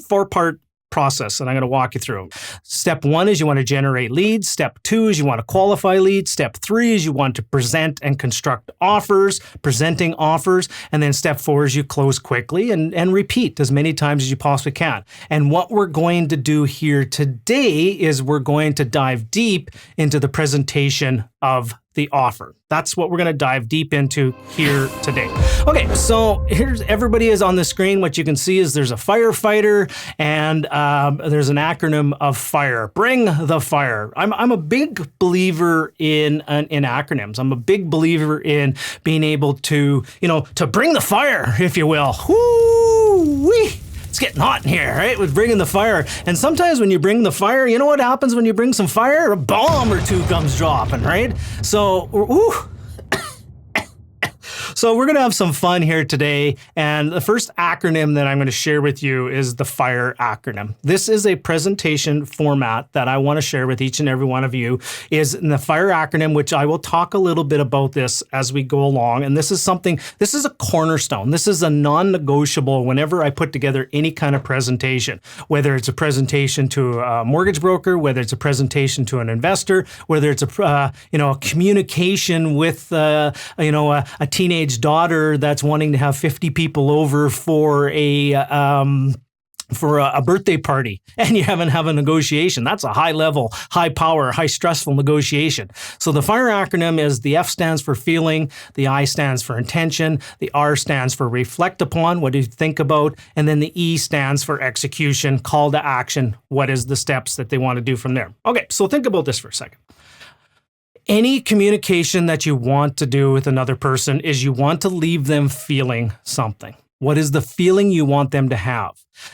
four-part process, and I'm going to walk you through them. Step 1 is you want to generate leads. Step 2 is you want to qualify leads. Step 3 is you want to present and construct offers, presenting offers. And then step 4 is you close quickly and repeat as many times as you possibly can. And what we're going to do here today is we're going to dive deep into the presentation of the offer. That's what we're going to dive deep into here today. Okay, so here's everybody is on the screen. What you can see is there's a firefighter and there's an acronym of FIRE. Bring the fire. I'm a big believer in acronyms. I'm a big believer in being able to bring the fire, if you will. Woo-wee. It's getting hot in here, right? With bringing the fire. And sometimes when you bring the fire, you know what happens when you bring some fire? A bomb or two comes dropping, right? So, So we're going to have some fun here today. And the first acronym that I'm going to share with you is the FIRE acronym. This is a presentation format that I want to share with each and every one of you is in the FIRE acronym, which I will talk a little bit about this as we go along. And this is a cornerstone. This is a non-negotiable whenever I put together any kind of presentation, whether it's a presentation to a mortgage broker, whether it's a presentation to an investor, whether it's a communication with a teenage daughter that's wanting to have 50 people over for a birthday party, and you haven't have a negotiation. That's a high level, high power, high stressful negotiation. So the FIRE acronym is the F stands for feeling, the I stands for intention, the R stands for reflect upon, what do you think about, and then the E stands for execution, call to action, what is the steps that they want to do from there. Okay, so think about this for a second. Any communication that you want to do with another person is you want to leave them feeling something. What is the feeling you want them to have?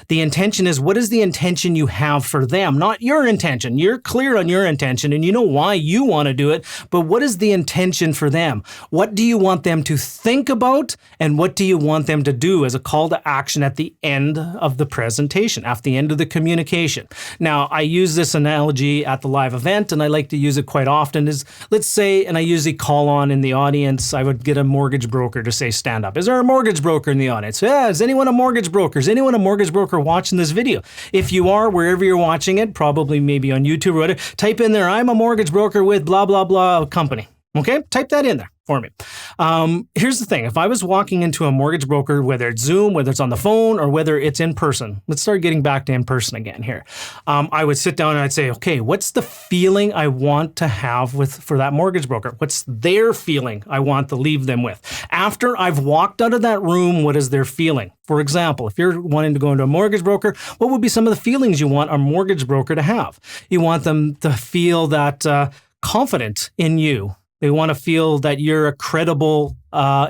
The intention is, what is the intention you have for them? Not your intention. You're clear on your intention and you know why you want to do it, but what is the intention for them? What do you want them to think about and what do you want them to do as a call to action at the end of the presentation, at the end of the communication? Now, I use this analogy at the live event and I like to use it quite often is, let's say, and I usually call on in the audience, I would get a mortgage broker to say, stand up. Is there a mortgage broker in the audience? Yeah, is anyone a mortgage broker? Is anyone a mortgage broker watching this video? If you are, wherever you're watching it, probably maybe on YouTube or whatever, type in there, I'm a mortgage broker with blah, blah, blah company. Okay, type that in there for me. Here's the thing. If I was walking into a mortgage broker, whether it's Zoom, whether it's on the phone, or whether it's in person, let's start getting back to in person again here. I would sit down and I'd say, okay, what's the feeling I want to have for that mortgage broker? What's their feeling I want to leave them with? After I've walked out of that room, what is their feeling? For example, if you're wanting to go into a mortgage broker, what would be some of the feelings you want a mortgage broker to have? You want them to feel that confident in you. They want to feel that you're a credible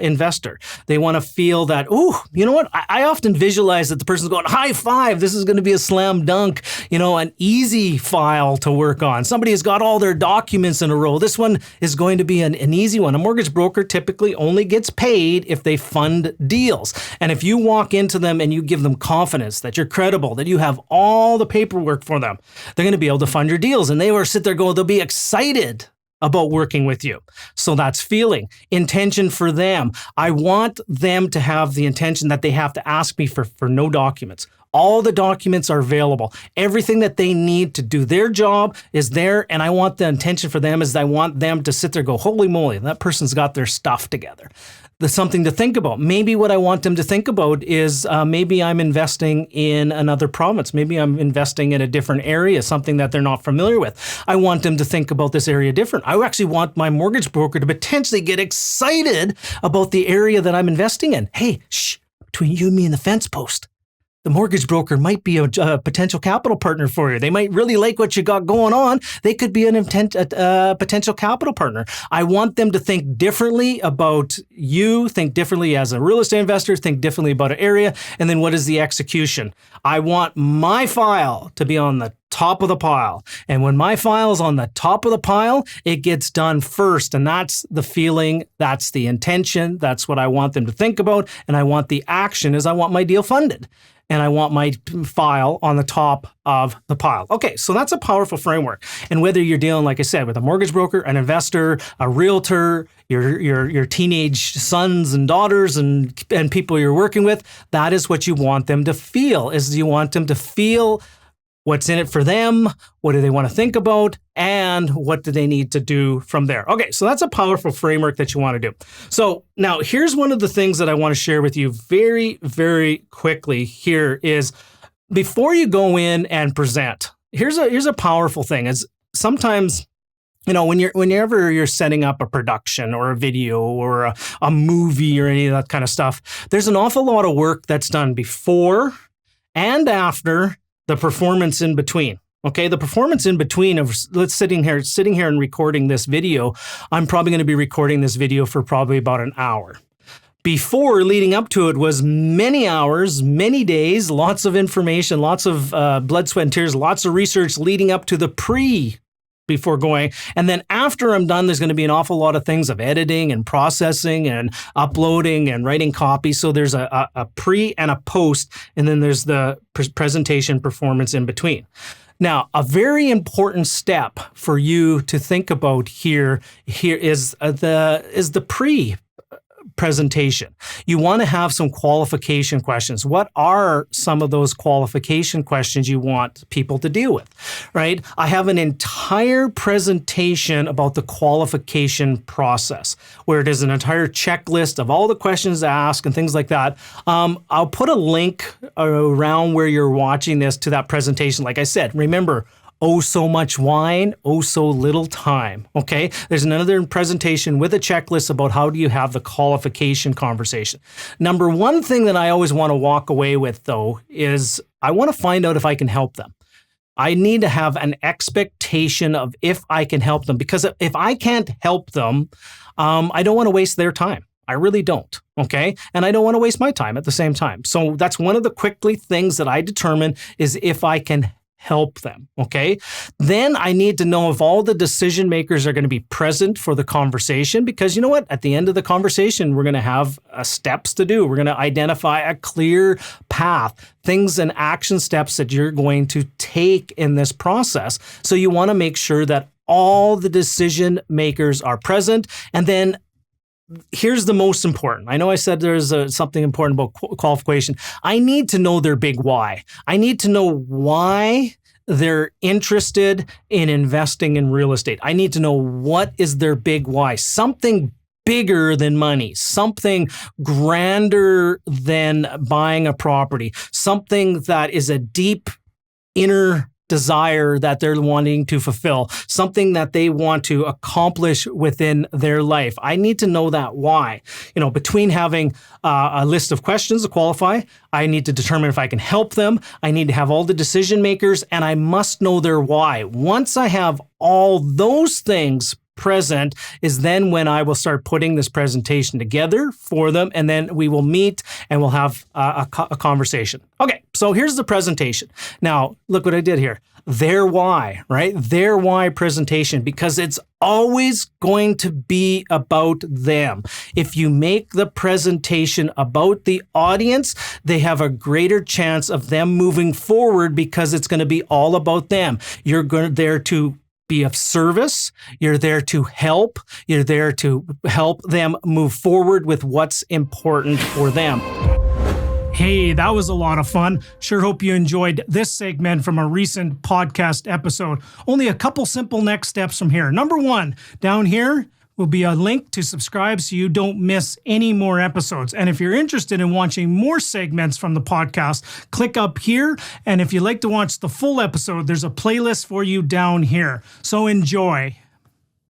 investor. They want to feel that, you know what? I often visualize that the person's going, high five, this is going to be a slam dunk, an easy file to work on. Somebody has got all their documents in a row. This one is going to be an easy one. A mortgage broker typically only gets paid if they fund deals. And if you walk into them and you give them confidence that you're credible, that you have all the paperwork for them, they're going to be able to fund your deals. And they will sit there going, they'll be excited about working with you. So that's feeling. Intention for them. I want them to have the intention that they have to ask me for no documents. All the documents are available. Everything that they need to do their job is there. And I want the intention for them is I want them to sit there and go, holy moly, that person's got their stuff together. There's something to think about. Maybe what I want them to think about is maybe I'm investing in another province. Maybe I'm investing in a different area, something that they're not familiar with. I want them to think about this area different. I actually want my mortgage broker to potentially get excited about the area that I'm investing in. Hey, between you and me and the fence post, the mortgage broker might be a potential capital partner for you. They might really like what you got going on. They could be a potential capital partner. I want them to think differently about you, think differently as a real estate investor, think differently about an area. And then what is the execution? I want my file to be on the top of the pile. And when my file is on the top of the pile, it gets done first. And that's the feeling. That's the intention. That's what I want them to think about. And I want the action is I want my deal funded. and I want my file on the top of the pile. Okay, so that's a powerful framework. And whether you're dealing, like I said, with a mortgage broker, an investor, a realtor, your teenage sons and daughters and people you're working with, that is what you want them to feel, is you want them to feel what's in it for them, what do they want to think about, and what do they need to do from there. Okay, so that's a powerful framework that you want to do. So now here's one of the things that I want to share with you very, very quickly here is before you go in and present, here's a powerful thing is sometimes, whenever you're setting up a production or a video or a movie or any of that kind of stuff, there's an awful lot of work that's done before and after the performance in between. Okay, the performance in between of let's sitting here and recording this video. I'm probably going to be recording this video for probably about an hour. Before, leading up to it was many hours, many days, lots of information, lots of blood, sweat, and tears, lots of research leading up to the before going. And then after I'm done, there's going to be an awful lot of things of editing and processing and uploading and writing copy. So there's a pre and a post, and then there's the presentation performance in between. Now, a very important step for you to think about here is the presentation. You want to have some qualification questions. What are some of those qualification questions you want people to deal with, right? I have an entire presentation about the qualification process where it is an entire checklist of all the questions to ask and things like that. I'll put a link around where you're watching this to that presentation. Like I said, remember, oh, so much wine, oh, so little time. Okay. There's another presentation with a checklist about how do you have the qualification conversation. Number one thing that I always want to walk away with, though, is I want to find out if I can help them. I need to have an expectation of if I can help them, because if I can't help them, I don't want to waste their time. I really don't. Okay. And I don't want to waste my time at the same time. So that's one of the quickly things that I determine is if I can help them. Okay. Then I need to know if all the decision makers are going to be present for the conversation, because you know what? At the end of the conversation, we're going to have steps to do. We're going to identify a clear path, things and action steps that you're going to take in this process. So you want to make sure that all the decision makers are present. And then here's the most important. I know I said there's something important about qualification. I need to know their big why. I need to know why they're interested in investing in real estate. I need to know what is their big why. Something bigger than money, something grander than buying a property, something that is a deep inner desire that they're wanting to fulfill, something that they want to accomplish within their life. I need to know that why. Between having a list of questions to qualify, I need to determine if I can help them. I need to have all the decision makers, and I must know their why. Once I have all those things present is then when I will start putting this presentation together for them, and then we will meet and we'll have a conversation. Okay, so here's the presentation. Now, look what I did here. Their why, right? Their why presentation, because it's always going to be about them. If you make the presentation about the audience, they have a greater chance of them moving forward because it's going to be all about them. You're there to be of service. You're there to help. You're there to help them move forward with what's important for them. Hey, that was a lot of fun. Sure hope you enjoyed this segment from a recent podcast episode. Only a couple simple next steps from here. Number one, down here will be a link to subscribe so you don't miss any more episodes. And if you're interested in watching more segments from the podcast, click up here. And if you'd like to watch the full episode, there's a playlist for you down here. So enjoy.